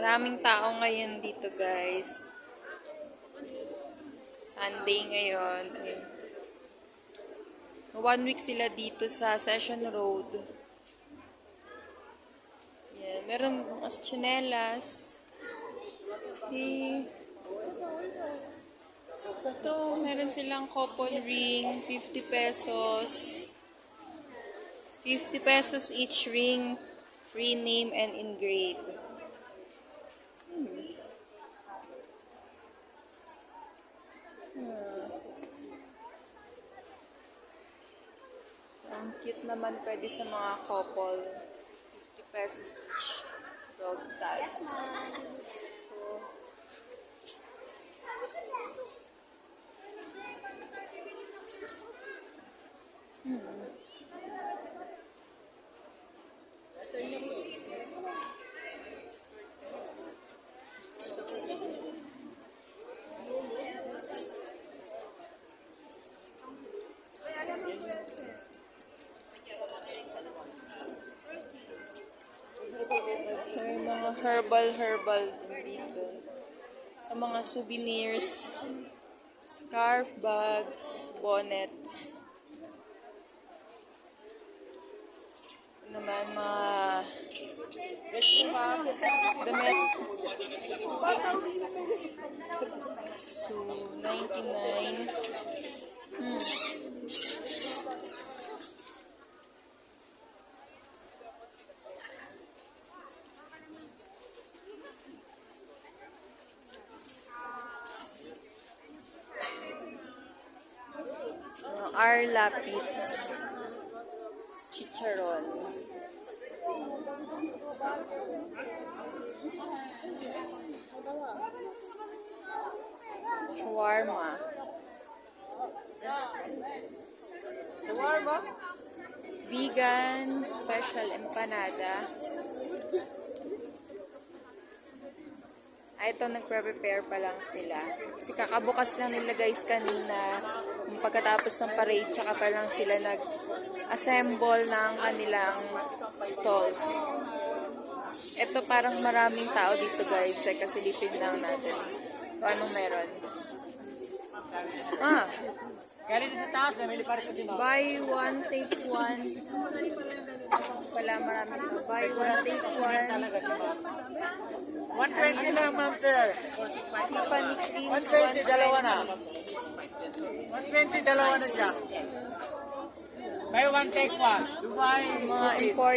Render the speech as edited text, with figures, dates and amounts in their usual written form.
Maraming tao ngayon dito, guys. Sunday ngayon. Ayun. 1 week sila dito sa Session Road. Yan. Meron mga tsinelas. Okay. Ito, meron silang couple ring. 50 pesos. 50 pesos each ring. Free name and engrave. Ang cute naman pwede sa mga couple. 50 pesos each. Dog tag. So, may mga herbal dito. Ang mga souvenirs, scarf, bags, bonnets. Ano naman, mga damit. So, 99. Arla Pits. Chicharon. Shawarma. Vegan special empanada. Ito, nagpre-prepare pa lang sila. Kasi kakabukas lang nila, guys, kanina. Pagkatapos ng parade, tsaka pa lang sila nag-assemble ng kanilang stalls. Ito, parang maraming tao dito, guys. Teka, silipin lang natin. Kung anong meron. Buy one, take one. Wala, maraming to. Buy one, take one. 120 lang, ma'am, sir. Tiffany cream, 120, dalawa na. 120, dalawa na siya. Buy one, take one. Dubai. Mga import.